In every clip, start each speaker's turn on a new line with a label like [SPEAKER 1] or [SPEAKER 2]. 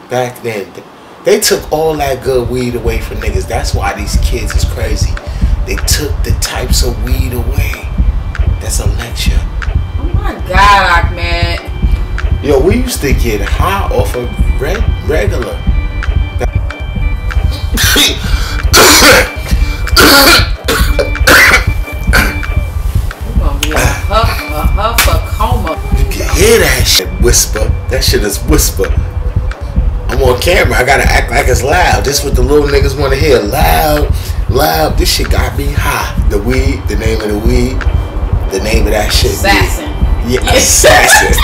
[SPEAKER 1] back then. They took all that good weed away from niggas. That's why these kids is crazy. They took the types of weed away. That's a lecture.
[SPEAKER 2] Oh my God, Ahmed.
[SPEAKER 1] Yo, we used to get high off of regular.
[SPEAKER 2] You're gonna be a huff, a coma.
[SPEAKER 1] You can hear that shit whisper. That shit is whisper. I'm on camera. I gotta act like it's loud. This is what the little niggas want to hear. Loud, loud. This shit got me high. The weed, the name of the weed, the name of that shit.
[SPEAKER 2] Assassin.
[SPEAKER 1] Yeah, assassin.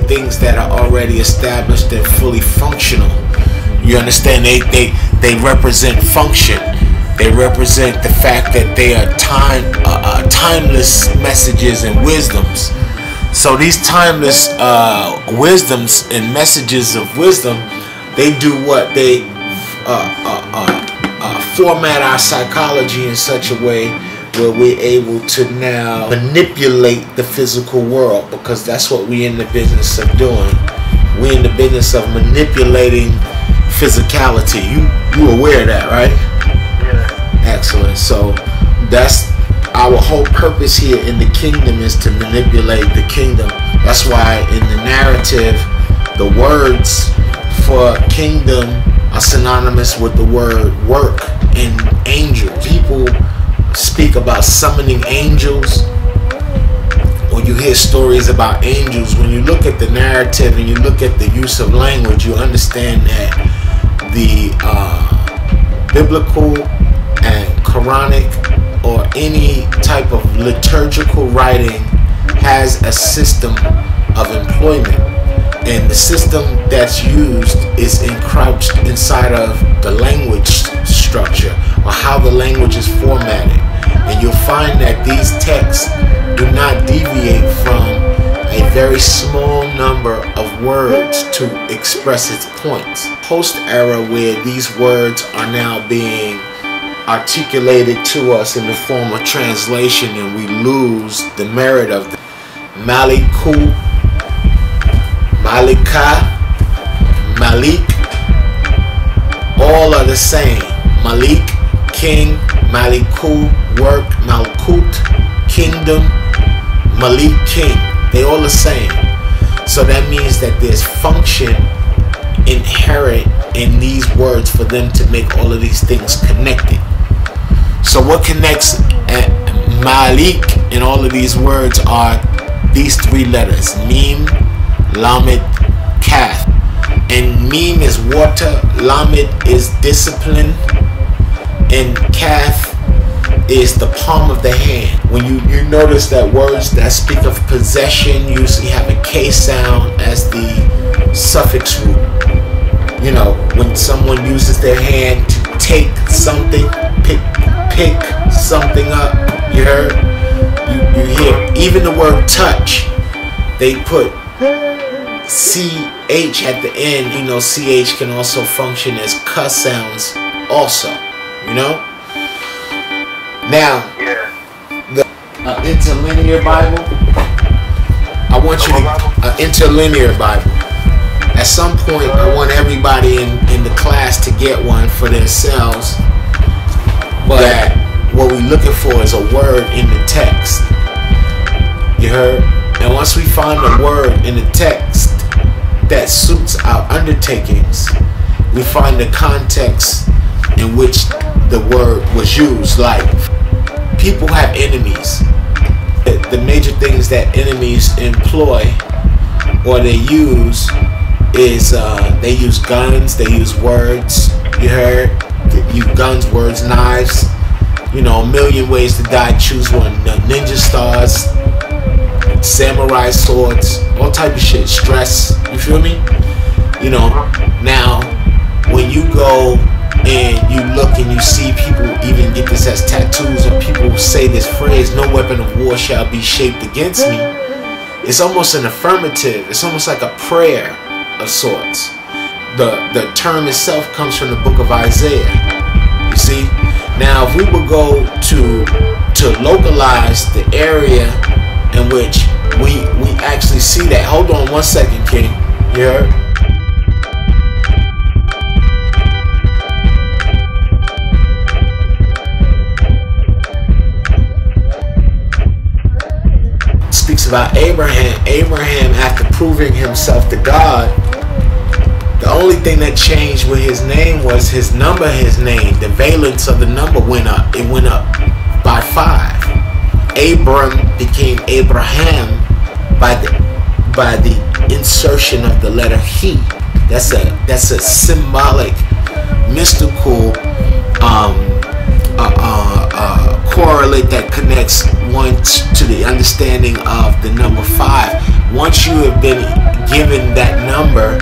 [SPEAKER 1] Things that are already established and fully functional. You understand? They represent function. They represent the fact that they are timeless messages and wisdoms. So these timeless wisdoms and messages of wisdom, they do what? They format our psychology in such a way where we're able to now manipulate the physical world, because that's what we're in the business of doing. We're in the business of manipulating physicality. You aware of that, right? Yeah. Excellent. So that's our whole purpose here in the kingdom, is to manipulate the kingdom. That's why in the narrative, the words for kingdom are synonymous with the word work and angel. People speak about summoning angels, or you hear stories about angels. When you look at the narrative and you look at the use of language, you understand that the biblical and Quranic or any type of liturgical writing has a system of employment, and the system that's used is encroached inside of the language structure, or how the language is formatted. And you'll find that these texts do not deviate from a very small number of words to express its points. Post-era, where these words are now being articulated to us in the form of translation, and we lose the merit of them. Maliku, Malika, Malik, all are the same. Malik, king; Maliku, work; Malkut, kingdom; Malik, king. They all the same. So that means that there's function inherent in these words for them to make all of these things connected. So what connects Malik in all of these words are these three letters: Mim, Lamed, Kaf. And Mim is water, Lamed is discipline, and Kaf is the palm of the hand. When you notice that words that speak of possession usually have a K sound as the suffix root. You know, when someone uses their hand to take something, pick something up, you heard? You hear. Even the word touch, they put CH at the end. You know, CH can also function as cuss sounds also, you know? Now, the interlinear Bible, I want you to, interlinear Bible. At some point, I want everybody in the class to get one for themselves. But what we're looking for is a word in the text. You heard? And once we find a word in the text that suits our undertakings, we find the context in which the word was used. Like, people have enemies. The major things that enemies employ or they use is they use guns, they use words. You heard? They use guns, words, knives. You know, a million ways to die. Choose one. Ninja stars, samurai swords, all type of shit. Stress. You feel me? You know. Now, when you go and you look and you see people even get this as tattoos, or people say this phrase, "No weapon of war shall be shaped against me," it's almost an affirmative. It's almost like a prayer of sorts. The term itself comes from the book of Isaiah. You see? Now, if we would go to localize the area in which we actually see that. Hold on one second, King. You heard? Speaks about Abraham. Abraham, after proving himself to God, the only thing that changed with his name was his number, his name. The valence of the number went up. It went up by 5. Abram became Abraham by the insertion of the letter he. That's a symbolic, mystical correlate that connects one to the understanding of the number 5. Once you have been given that number,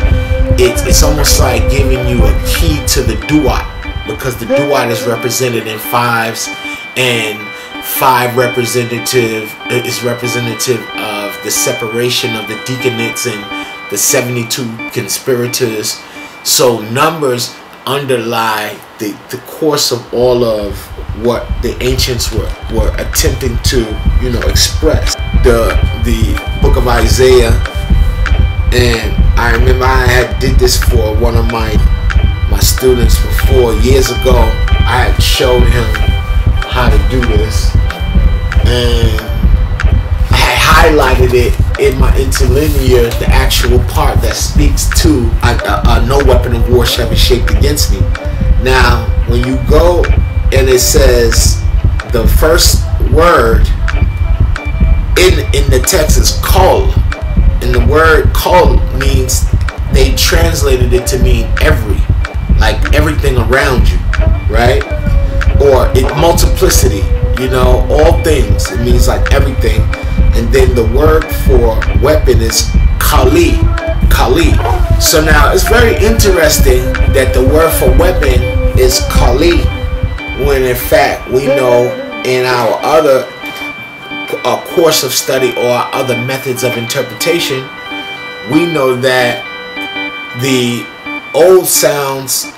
[SPEAKER 1] it's almost like giving you a key to the duat, because the duat is represented in 5s, and 5 is representative of the separation of the deacons and the 72 conspirators. So numbers underlie the course of all of what the ancients were attempting to, you know, express. The book of Isaiah, and I remember I did this for one of my students before years ago. I had showed him how to do this, and I had highlighted it in my interlinear, the actual part that speaks to no weapon of war shall be shaped against me. Now, when you go and it says the first word in the text is kol, and the word kol means, they translated it to mean every, like everything around you, right? Or multiplicity, you know, all things. It means like everything. And then the word for weapon is kali. So now it's very interesting that the word for weapon is kali, when in fact we know in our other course of study or our other methods of interpretation, we know that the old sounds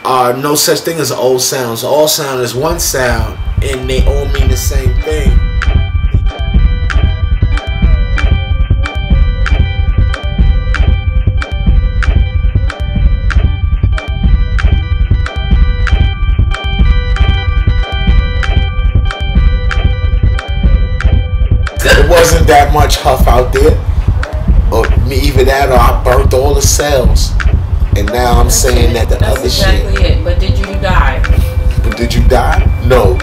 [SPEAKER 1] are no such thing as old sounds. All sound is one sound, and they all mean the same thing. It wasn't that much huff out there, or either that or I burnt all the cells. And now I'm saying that the other shit.
[SPEAKER 2] That's exactly it. But did you die?
[SPEAKER 1] But did you die? No.